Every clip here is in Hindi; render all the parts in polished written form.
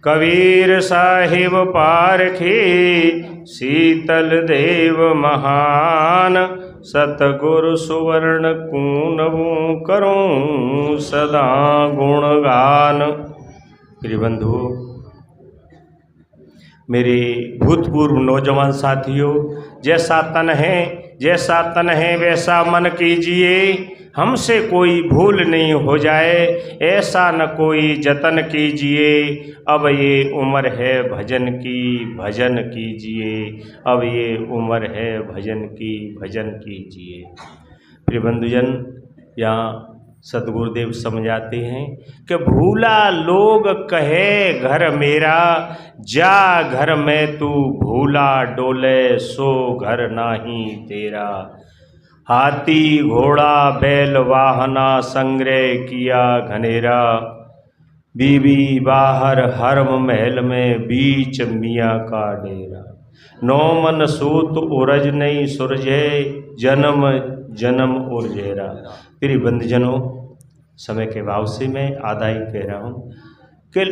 कबीर साहिब पारखे शीतल देव महान, सतगुरु सुवर्ण कूनबू करूं सदा गुणगान। प्रिय बंधु, मेरे भूतपूर्व नौजवान साथियों, जैसा तन है वैसा मन कीजिए, हमसे कोई भूल नहीं हो जाए ऐसा न कोई जतन कीजिए। अब ये उम्र है भजन की, भजन कीजिए, अब ये उम्र है भजन की, भजन कीजिए। प्रिय बंधुजन, यहाँ सदगुरुदेव समझाते हैं कि भूला लोग कहे घर मेरा, जा घर में तू भूला डोले सो घर नाही तेरा। हाथी घोड़ा बैल वाहना संग्रह किया घनेरा, बीबी बाहर हरम महल में बीच मियाँ का डेरा। नौ मन सूत उरज नहीं सुरझे, जन्म जन्म उर्जेरा। प्रिय बंधुजनों, समय के भाव से मैं आधा ही कह रहा हूँ कि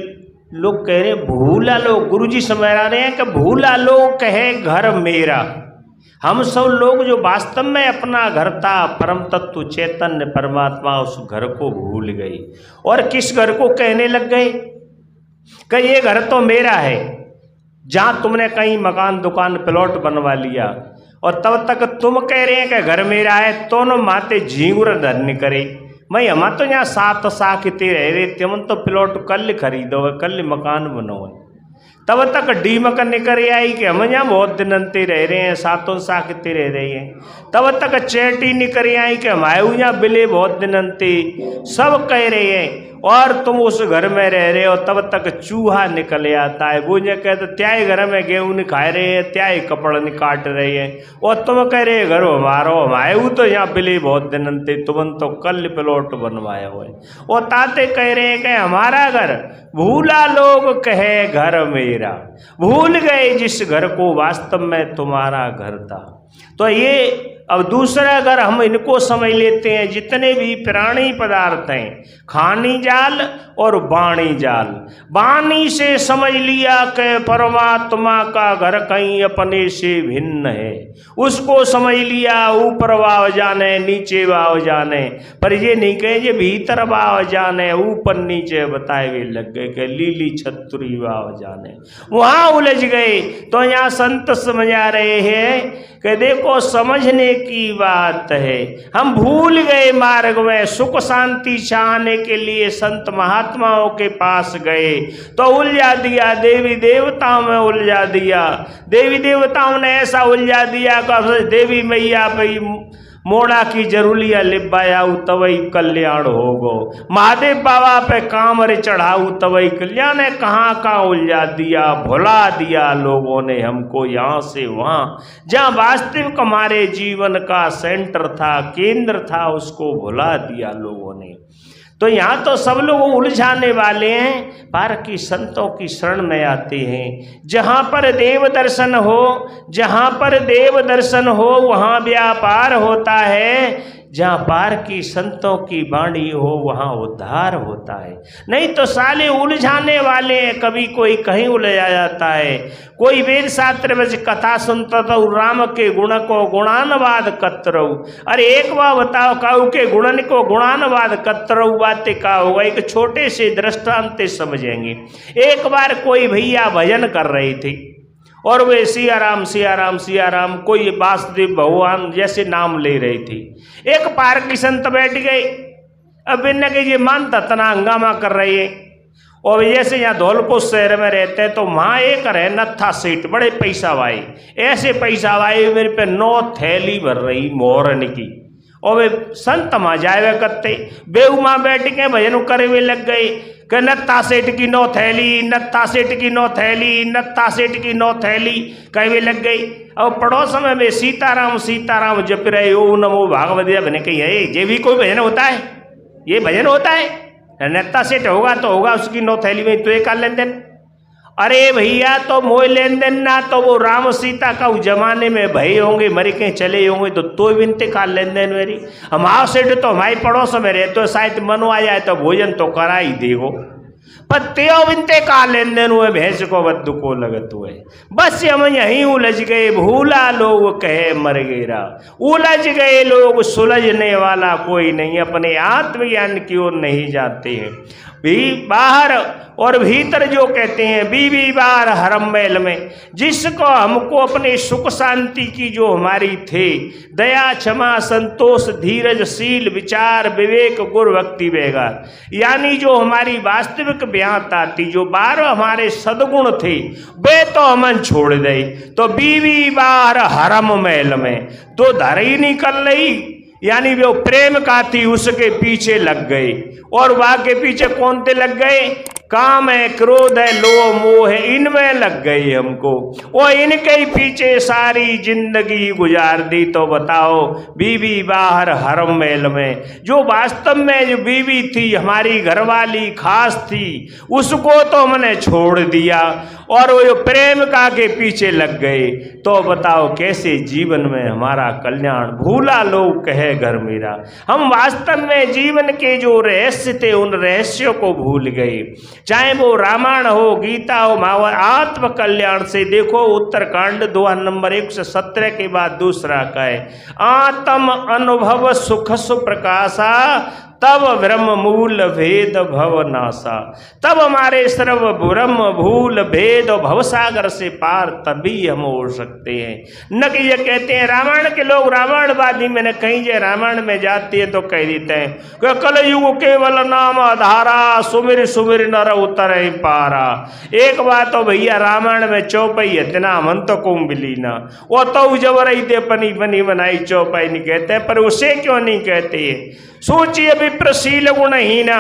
लोग कह रहे भूला लोग, गुरुजी समझा रहे हैं कि भूला लोग कहे घर मेरा। हम सब लोग जो वास्तव में अपना घर था, परम तत्व चैतन्य परमात्मा, उस घर को भूल गए और किस घर को कहने लग गए कि ये घर तो मेरा है। जहाँ तुमने कहीं मकान दुकान प्लॉट बनवा लिया और तब तक तुम कह रहे हैं कि घर मेरा है, तो न माते झींगुर धरनी करे। मैं हम तो यहाँ सात साखते रह रहे, तुम तो प्लॉट कल खरीदो, कल मकान बनाओ। तब तक डीमक निकल आई कि हम यहाँ बहुत दिन अंते रह रहे हैं, सातों साखते रह रहे हैं। तब तक चैटी निकल आई कि हम आए यहाँ बिले बहुत दिन अंते, सब कह रहे हैं और तुम उस घर में रह रहे हो। तब तक चूहा निकल आता है, वो ये कहते त्याई घर में गेहूँ नहीं खा रहे हैं, त्याई कपड़ा नहीं काट रहे हैं, और तुम कह रहे घर हमारो, हम आए वो तो यहाँ बिले बहुत दिन अंते, तुम तो कल प्लॉट बनवाए हुए। और ताते कह रहे हैं कि हमारा घर, भूला लोग कहे घर मेरा। भूल गए जिस घर को वास्तव में तुम्हारा घर था। तो ये अब दूसरा घर हम इनको समझ लेते हैं। जितने भी प्राणी पदार्थ हैं, खानी जाल और वाणी जाल। वाणी से समझ लिया कि परमात्मा का घर कहीं अपने से भिन्न है, उसको समझ लिया ऊपर वाव जाने नीचे वाव जाने, पर ये नहीं कहे ये भीतर वाव जाने ऊपर नीचे बताए हुए लग गए कि लीली छतरी वाव जाने, वहाँ उलझ गए। तो यहाँ संत समझा रहे हैं कि देखो समझने की बात है, हम भूल गए मार्ग में सुख शांति चाहने के लिए संत महात्माओं के पास गए तो उलझा दिया, देवी देवताओं में उलझा दिया। देवी देवताओं ने ऐसा उलझा दिया कि देवी मैया भाई मोड़ा की जरूलिया लिबायाऊ तवई कल्याण हो गो, महादेव बाबा पे कामरे चढ़ाऊ तवई कल्याण है। कहाँ कहाँ उलझा दिया, भुला दिया लोगों ने हमको यहाँ से वहाँ, जहाँ वास्तविक हमारे जीवन का सेंटर था, केंद्र था, उसको भुला दिया लोगों ने। तो यहाँ तो सब लोग उलझाने वाले हैं, पार की संतों की शरण में आते हैं। जहाँ पर देव दर्शन हो, जहाँ पर देव दर्शन हो वहाँ व्यापार होता है। जहाँ पार की संतों की वाणी हो वहाँ उद्धार होता है। नहीं तो साले उलझाने वाले हैं। कभी कोई कहीं उलझा जाता है, कोई वेद शास्त्र में कथा सुनता तो राम के गुण को गुणानुवाद कतरऊ। अरे एक बार बताओ काऊ के गुणन को गुणानुवाद कतरऊ बातें का होगा। एक छोटे से दृष्टांत समझेंगे। एक बार कोई भैया भजन कर रहे थे और वे सिया राम सिया राम सिया राम, कोई वासुदेव भगवान जैसे नाम ले रहे थे। एक पार्क की संत बैठ गए, अब इन्हें कि ये मानता तना हंगामा कर रही है। और जैसे यहाँ धौलपुर शहर में रहते हैं तो वहाँ एक रहे नत्था सेठ, बड़े पैसा वाए, ऐसे पैसा वाए मेरे पे 9 थैली भर रही मोहरन की। और वे संत माँ जाए करते बेऊ माँ बैठ के भजन करे हुए लग गए कि नत्था सेठ की 9 थैली, नत्था सेठ की 9 थैली, नत्था सेठ की 9 थैली कहे हुए लग गई। और पड़ोस में सीताराम सीताराम जप रहे, ओ नमो भागवत बने कही है, ये भी कोई भजन होता है? ये भजन होता है? नत्था सेठ होगा तो होगा उसकी 9 थैली में तो एक लेन देन। अरे भैया तो मोह लेन देन ना तो वो राम सीता का उस जमाने में भय होंगे, मरे के चले होंगे तो विनते का लेन देन मेरी। हम आओ सेठ तो हमारे पड़ोस में रहे तो शायद मनो आ जाए तो भोजन तो करा ही देगो। पत्ते और बिनते का लेन देन हुए, भैंस को बद्दू को लगत हुए। बस हम यहीं उलझ गए, भूला लोग कहे मर गेरा। उलझ गए लोग, सुलझने वाला कोई नहीं, अपने आत्मज्ञान की ओर नहीं जाते हैं। भी बाहर और भीतर जो कहते हैं, बीवी बाहर हरम महल में, जिसको हमको अपने सुख शांति की जो हमारी थे, दया क्षमा संतोष धीरजशील विचार विवेक गुरु भक्ति वैगार, यानी जो हमारी वास्तविक ब्याहता थी, जो 12 हमारे सद्गुण थे, वे तो हमन छोड़ दे। तो बीवी बाहर हरम महल में तो धर ही निकल रही, यानी वो प्रेम का थी उसके पीछे लग गए। और वहां के पीछे कौन थे लग गए? काम है, क्रोध है, लोभ मोह है, इनमें लग गई हमको। वो इनके ही पीछे सारी जिंदगी गुजार दी। तो बताओ, बीवी बाहर हरम महल में, जो वास्तव में जो बीवी थी हमारी घरवाली खास थी, उसको तो हमने छोड़ दिया और वो प्रेम का के पीछे लग गए। तो बताओ कैसे जीवन में हमारा कल्याण? भूला लोग कहे घर मेरा। हम वास्तव में जीवन के जो रहस्य थे, उन रहस्यों को भूल गए। चाहे वो रामायण हो, गीता हो, महाभारत, आत्म कल्याण से देखो उत्तरकांड 2 नंबर 117 के बाद दूसरा का है, आत्म अनुभव सुख सुप्रकाशा तब ब्रह्म मूल भेद भव नासा। तब हमारे सर्व ब्रह्म भूल भेद और भवसागर से पार तभी हम हो सकते हैं। न कि ये कहते हैं रामायण के लोग, रामायणवादी, मैंने कहीं जे रामायण में जाती है तो कह देते हैं कि कल युग केवल नाम आधारा, सुमिर सुमिर नर उतर ही पारा। एक बात तो भैया रामायण में चौपाई इतना मन तो को मिली ना, वो तो जब रही थे पनी बनी बनाई चौपाई नहीं कहते, पर उसे क्यों नहीं कहते? सोचिए विप्रशील गुणहीना।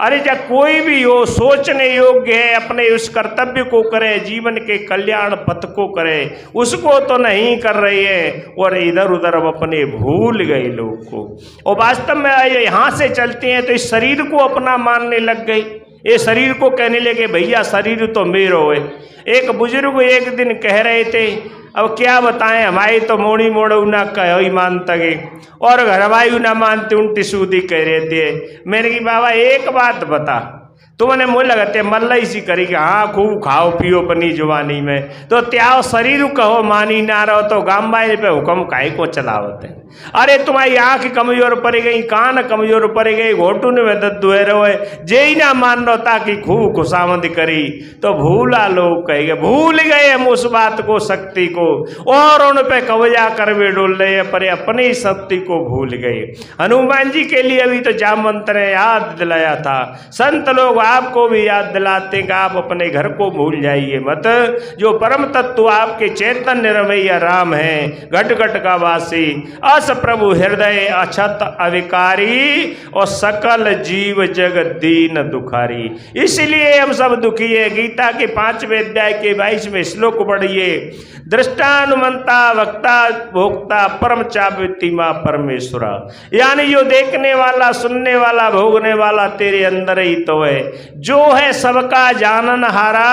अरे जब कोई भी हो सोचने योग्य है, अपने उस कर्तव्य को करे, जीवन के कल्याण पथ को करे, उसको तो नहीं कर रही है और इधर उधर अब अपने भूल गए लोग को। और वास्तव में यहाँ से चलते हैं तो इस शरीर को अपना मानने लग गई। ये शरीर को कहने लगे भैया शरीर तो मेरा है। एक बुजुर्ग एक दिन कह रहे थे, अब क्या बताएं, हमारी तो मोड़ी मोड़ू ना कहो ही मानता गे और घरवायु ना मानते, उल्टी सूदी कह रहे थे। मैंने कि बाबा एक बात बता, तुमने मुँह लगाते मल्ला इसी करी कि हाँ खूब खाओ पियो अपनी जवानी में, तो त्याओ शरीर कहो मानी ना रहो तो गामबाई पे हुक्म काहे को चलावते। अरे तुम्हारी आँख कमजोर पड़ गई, कान कमजोर पड़ गई, घोटुन में दर्द हुए रहे, जे ही ना मान लो ताकि खूब खुशामद करी। तो भूला लोग कहेंगे, भूल गए हम उस बात को, शक्ति को, और उन पे कब्जा कर वे डोल रहे पर अपनी शक्ति को भूल गए। हनुमान जी के लिए भी तो जामवंत ने याद दिलाया था। संत लोग आपको भी याद दिलाते हैं कि आप अपने घर को भूल जाइए मत। जो परम तत्व आपके चैतन्य रमैया राम है, घट घट का वासी, अस प्रभु हृदय अछत अविकारी, और सकल जीव जग दीन दुखारी। इसलिए हम सब दुखी है। गीता के 5वें अध्याय के 22वें श्लोक पढ़िए, दृष्टानुमंता वक्ता भोक्ता परम चाविति माँ परमेश्वरा। यानी जो देखने वाला, सुनने वाला, भोगने वाला तेरे अंदर ही तो है। जो है सबका जानन हारा,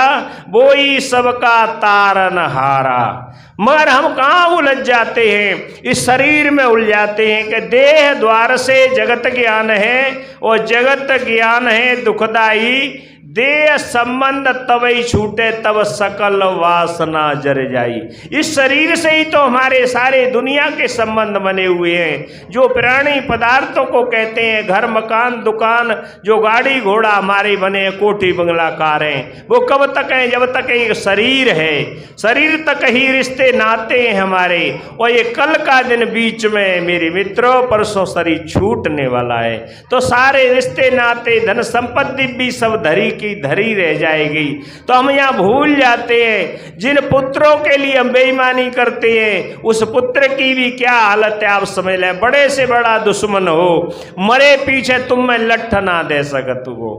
वो ही सबका तारन हारा। मगर हम कहाँ उलझ जाते हैं? इस शरीर में उलझ जाते हैं कि देह द्वार से जगत ज्ञान है और जगत ज्ञान है दुखदाई। देह संबंध तवई छूटे तब सकल वासना जर जाई। इस शरीर से ही तो हमारे सारे दुनिया के संबंध बने हुए हैं। जो प्राणी पदार्थों को कहते हैं, घर मकान दुकान, जो गाड़ी घोड़ा हमारे बने, कोठी बंगला कारें, वो कब तक है? जब तक एक शरीर है, शरीर तक ही रिश्ते नाते हैं हमारे। और ये कल का दिन बीच में मेरे मित्रों, परसों शरीर छूटने वाला है। तो सारे रिश्ते नाते धन संपत्ति भी सब धरी की धरी रह जाएगी। तो हम यहाँ भूल जाते हैं, जिन पुत्रों के लिए हम बेईमानी करते हैं, उस पुत्र की भी क्या हालत है आप समझ लें। बड़े से बड़ा दुश्मन हो, मरे पीछे तुम में लठ ना दे सकत हो,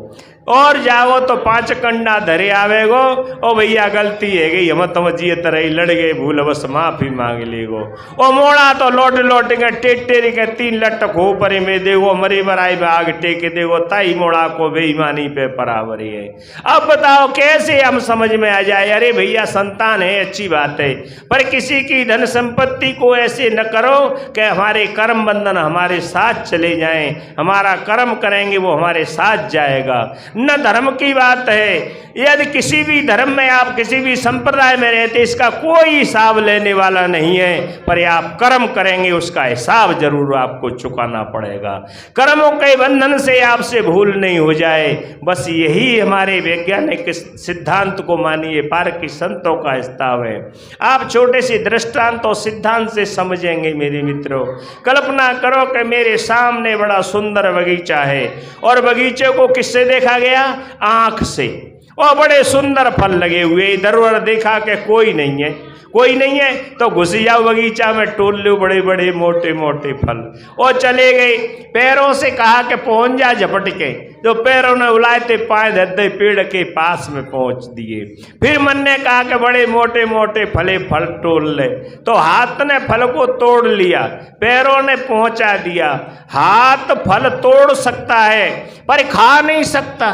और जाओ तो 5 कंडा धरे आवेगो, ओ भैया गलती है गई, हम तुम जिए तरह लड़ गए, भूल बस माफी मांग लेगो। ओ मोड़ा तो लौट लौटेंगे टेटेरी के 3 लट खो परे में देगो, मरे बराई में आग टेके देगो, ताई मोड़ा को बेईमानी पे बराबरी है। अब बताओ कैसे हम समझ में आ जाए? अरे भैया संतान है अच्छी बात है, पर किसी की धन संपत्ति को ऐसे न करो कि हमारे कर्म बंधन हमारे साथ चले जाएं। हमारा कर्म करेंगे वो हमारे साथ जाएगा। न धर्म की बात है। यदि किसी भी धर्म में आप किसी भी संप्रदाय में रहते, इसका कोई हिसाब लेने वाला नहीं है, पर आप कर्म करेंगे उसका हिसाब जरूर आपको चुकाना पड़ेगा। कर्मों के बंधन से आपसे भूल नहीं हो जाए, बस यही हमारे वैज्ञानिक सिद्धांत को मानिए, पारकी संतों का हिसाब है। आप छोटे से दृष्टांत और सिद्धांत से समझेंगे मेरे मित्रों। कल्पना करो कि मेरे सामने बड़ा सुंदर बगीचा है और बगीचे को किससे देखा गया? आंख से, और बड़े सुंदर फल लगे हुए, इधर उधर देखा कि कोई नहीं है, कोई नहीं है, तो घुस जाओ बगीचा में, टोल लो बड़े बड़े मोटे मोटे फल, और चले गए। पैरों से कहा कि पहुंच जा झपट के, जो पैरों ने उलाते पाए धरते पेड़ के पास में पहुंच दिए। फिर मन ने कहा कि बड़े मोटे मोटे फल तोड़ ले, तो हाथ ने फल को तोड़ लिया, पैरों ने पहुंचा दिया। हाथ फल तोड़ सकता है पर खा नहीं सकता,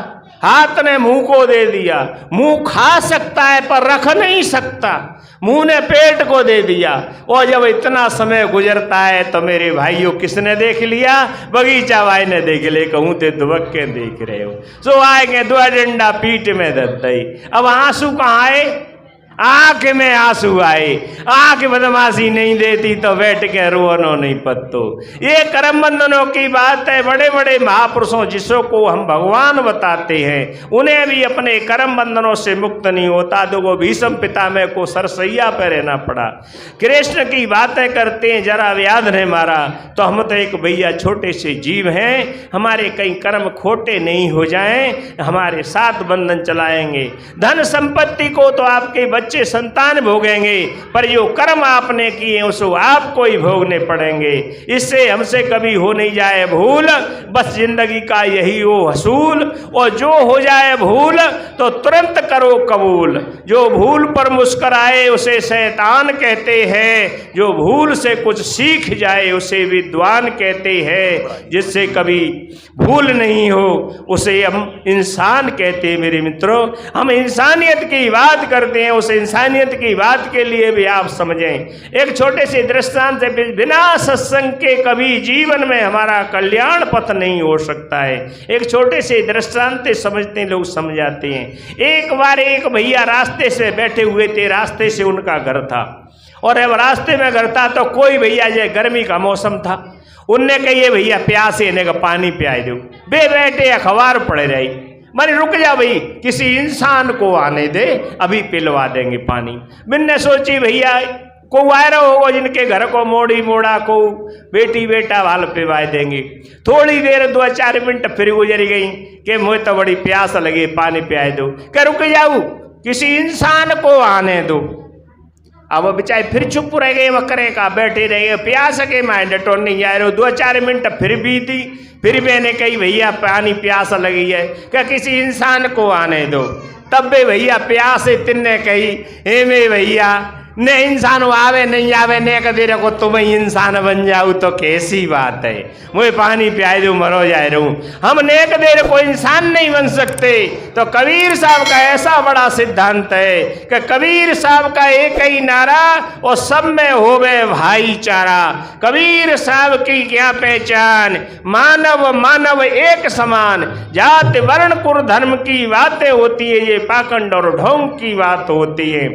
हाथ ने मुंह को दे दिया, मुंह खा सकता है पर रख नहीं सकता, मुंह ने पेट को दे दिया। और जब इतना समय गुजरता है तो मेरे भाइयों किसने देख लिया? बगीचा भाई ने देख लिया। कहूँ ते दुबक के देख रहे हो, सो आएंगे दो डंडा पीठ में दत दई। अब आंसू कहाँ आए? आंख में आंसू आए। आंख बदमाशी नहीं देती तो बैठ के रोनो नहीं पत्तो। ये कर्म बंधनों की बात है। बड़े बड़े महापुरुषों जिसों को हम भगवान बताते हैं, उन्हें भी अपने कर्म बंधनों से मुक्त नहीं होता। देखो भीष्म पितामह को सरसैया पे रहना पड़ा। कृष्ण की बातें करते हैं, जरा व्याध ने मारा, तो हम तो एक भैया छोटे से जीव हैं, हमारे कई कर्म खोटे नहीं हो जाएं, हमारे साथ बंधन चलाएंगे। धन संपत्ति को तो आपके बच्चे संतान भोगेंगे, पर जो कर्म आपने किए उसको आपको ही भोगने पड़ेंगे। इससे हमसे कभी हो नहीं जाए भूल, बस जिंदगी का यही वो हसूल। और जो हो जाए भूल तो तुरंत करो कबूल। जो भूल पर मुस्कुराए उसे शैतान कहते हैं, जो भूल से कुछ सीख जाए उसे विद्वान कहते हैं। जिससे कभी भूल नहीं हो उसे हम इंसान कहते हैं। मेरे मित्रों, हम इंसानियत की बात करते हैं, उस इंसानियत की बात के लिए भी आप समझें। एक छोटे से दृष्टांत से, बिना सत्संग के कभी जीवन में हमारा कल्याण पथ नहीं हो सकता है। एक छोटे से दृष्टांत से समझते लोग समझाते हैं। एक बार एक भैया रास्ते से बैठे हुए थे, रास्ते से उनका घर था, और अब रास्ते में घर था तो कोई भैया, जो गर्मी का मौसम था, उनने कही भैया प्यासे ने का पानी पियाई दो। बे बैठे अखबार पढ़े रही। मैंने रुक जा भाई, किसी इंसान को आने दे, अभी पिलवा देंगे पानी। मैंने सोची भैया को आयरा होगा जिनके घर को मोड़ी मोड़ा को बेटी बेटा वाल पिलवा देंगे। थोड़ी देर 2-4 मिनट फिर गुजर गई कि मुझे तो बड़ी प्यास लगी, पानी पियाई दो। क्या रुक जाऊँ, किसी इंसान को आने दो। अब वो बेचारे फिर चुप रह गए, वक्रे का बैठे रहे, प्यास के माइंड तो नहीं आ रहे। 2-4 मिनट फिर बीती, फिर मैंने कही भैया पानी प्यास लगी है, क्या किसी इंसान को आने दो। तब भी भैया प्यास इतने कही, हे में भैया ने इंसान आवे नहीं आवे, ने कदे को तुम इंसान बन जाऊ तो कैसी बात है, मुझे पानी पियाई दो, मरो जाए रहूं। हम नेक देर को इंसान नहीं बन सकते। तो कबीर साहब का ऐसा बड़ा सिद्धांत है कि कबीर साहब का एक ही नारा, और सब में होवे भाईचारा। कबीर साहब की क्या पहचान, मानव मानव एक समान, जाति वर्ण कुल धर्म की बातें होती है, ये पाखंड और ढोंग की बात होती है।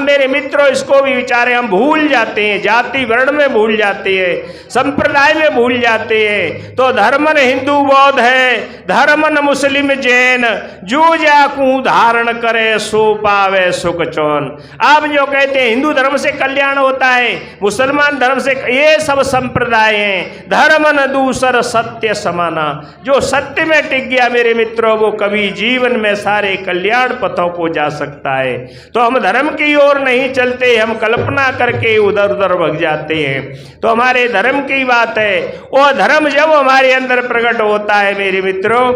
मेरे मित्रों, को भी विचारे हम भूल जाते हैं, जाति वर्ण में भूल जाते हैं, संप्रदाय में भूल जाते हैं। तो धर्मन हिंदू बौद्ध है, धर्मन मुस्लिम जैन, जो जाकू धारण करे सो पावे सुख चौन। आप जो कहते हैं हिंदू धर्म से कल्याण होता है, मुसलमान धर्म से, ये सब संप्रदाय हैं। धर्मन दूसर सत्य समाना, जो सत्य में टिक गया मेरे मित्रों, वो कभी जीवन में सारे कल्याण पथों को जा सकता है। तो हम धर्म की ओर नहीं चलते, हम कल्पना करके उधर उधर भग जाते हैं। तो हमारे धर्म की बात है, वो धर्म जब हमारे अंदर प्रकट होता है मेरे मित्रों,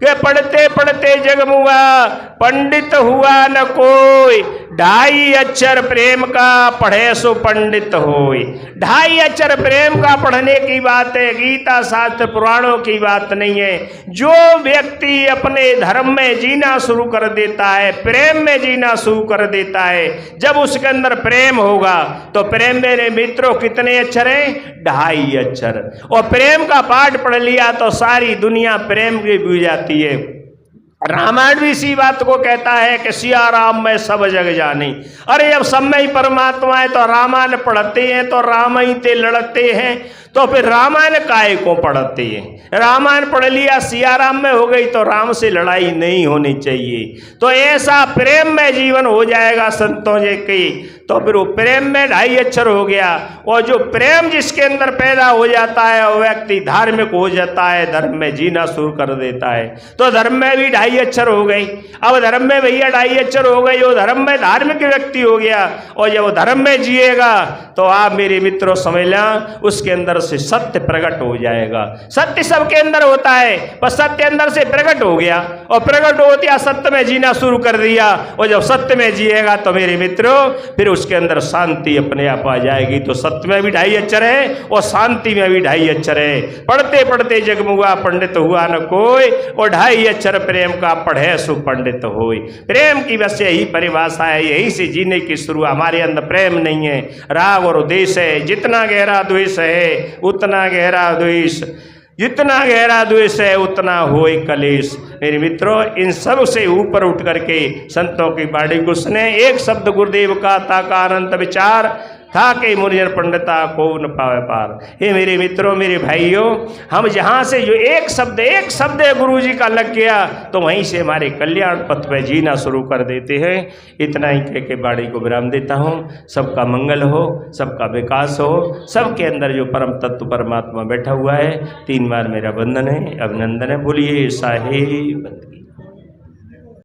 कि पढ़ते पढ़ते जगमुआ पंडित हुआ न कोई, 2.5 अक्षर प्रेम का पढ़े सो पंडित होय। 2.5 अक्षर प्रेम का पढ़ने की बात है, गीता शास्त्र पुराणों की बात नहीं है। जो व्यक्ति अपने धर्म में जीना शुरू कर देता है, प्रेम में जीना शुरू कर देता है, जब उसके अंदर प्रेम होगा तो प्रेम मेरे मित्रों कितने अक्षर हैं? 2.5 अक्षर। और प्रेम का पाठ पढ़ लिया तो सारी दुनिया प्रेम की बुझ जाती है। रामायण भी इसी बात को कहता है कि सिया राम में सब जग जानी। अरे जब सब में ही परमात्मा है तो रामायण पढ़ते हैं तो राम ही ते लड़ते हैं, तो फिर रामायण काहे को पढ़ते हैं? रामायण पढ़ लिया सिया राम में हो गई तो राम से लड़ाई नहीं होनी चाहिए। तो ऐसा प्रेम में जीवन हो जाएगा संतों जी की, तो फिर वो प्रेम में 2.5 अक्षर हो गया। और जो प्रेम जिसके अंदर पैदा हो जाता है वो व्यक्ति धार्मिक हो जाता है, धर्म में जीना शुरू कर देता है। तो धर्म में भी 2.5 अक्षर हो गई। अब धर्म में भैया 2.5 अक्षर हो गई, वो धर्म में धार्मिक व्यक्ति हो गया। और जब वो धर्म में जिएगा तो आप मेरे मित्रों समझ लें उसके अंदर से सत्य प्रकट हो जाएगा। सत्य सबके अंदर होता है, पर सत्य अंदर से प्रकट हो गया और प्रकट होते या सत्य में जीना शुरू कर दिया। और जब सत्य में जिएगा तो मेरे मित्रों फिर उसके अंदर शांति अपने आप आ जाएगी। तो सत्य में भी 2.5 अक्षर है और शांति में भी 2.5 अक्षर है। पढ़ते पढ़ते जगमुआ पंडित हुआ न कोई, और 2.5 अक्षर प्रेम का पढ़े सु पंडित होय। प्रेम की बस यही परिभाषा है, यही से जीने की शुरू। हमारे अंदर प्रेम नहीं है, राग और द्वेष है। जितना गहरा द्वेष है उतना गहरा द्वेष, जितना गहरा द्वेष है उतना होए कलेश। मेरे मित्रों इन सब से ऊपर उठ करके संतों की बाणी को सुने। एक शब्द गुरुदेव का ताका अनंत विचार था कि मुनिजन पंडिता को न पावे पार। हे मेरे मित्रों मेरे भाइयों, हम जहाँ से जो एक शब्द गुरु जी का लग गया तो वहीं से हमारे कल्याण पथ पे जीना शुरू कर देते हैं। इतना ही कह के बाणी को विराम देता हूँ। सबका मंगल हो, सबका विकास हो, सबके अंदर जो परम तत्व परमात्मा बैठा हुआ है। 3 बार मेरा वंदन है, अभिनंदन है। बोलिए साहेब बंदगी।